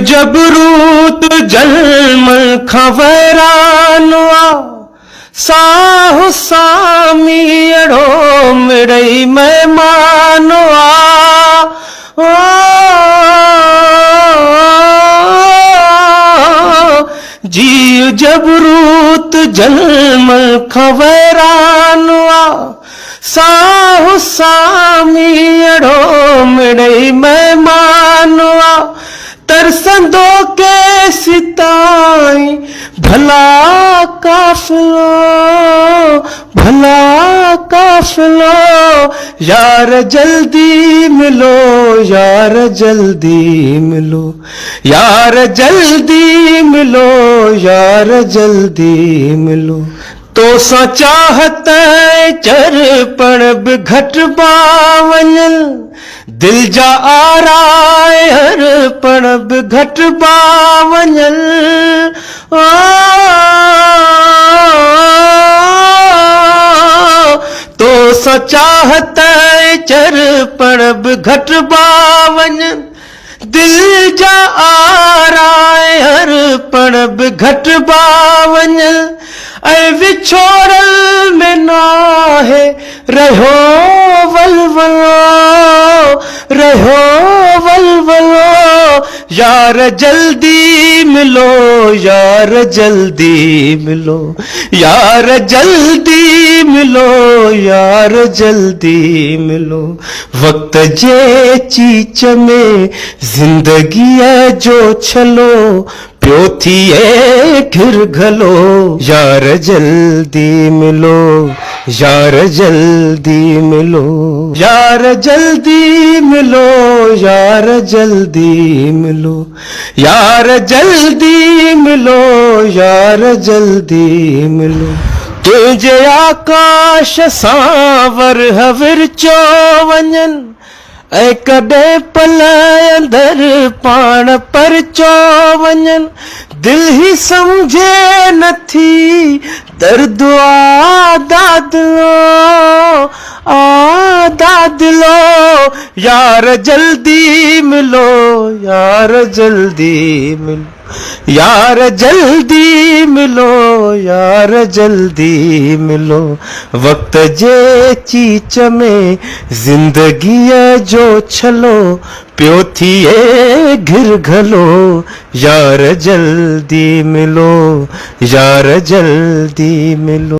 जबरूत जन्म खवरानुआ साहु सामी अड़ो मिड़ई मेहमानुआ जीव जबरूत जन्म खवरानुआ साहु सामी अड़ो मिड़ई मेहमानुआ तरसंदो के सिताई भला काफिलो यार जल्दी मिलो यार जल्दी मिलो यार जल्दी मिलो यार जल्दी मिलो तो सा चाहत चर पण बि घट बावञल दिल जा आराए हर पण बि घट बावञल तो सा चाहत चर पण बि घट बावञल दिल जा आराए हर पण बि घट बावञल ऐं विछोड़ल में नाहे रहो वलवलो यार जल्दी मिलो यार जल्दी मिलो यार जल्दी मिलो यार जल्दी मिलो वक्त जे चीच में जिंदगी जो छलो प्यो थिए घिर घलो यार जल्दी मिलो यार जल्दी मिलो यार जल्दी मिलो यार जल्दी मिलो यार जल्दी मिलो यार जल्दी मिलो तुझे आकाश सांवर हविर चो वञन ऐं कॾहिं पल अंदर पाण पर चो वञन दिल ही समझे नथी दर्द दादलो यार जल्दी मिलो यार जल्दी मिलो यार जल्दी मिलो यार जल्दी मिलो वक्त जे चीच में जिंदगी जो छलो प्यो थिए घिर घलो यार जल्दी मिलो यार जल्दी मिलो।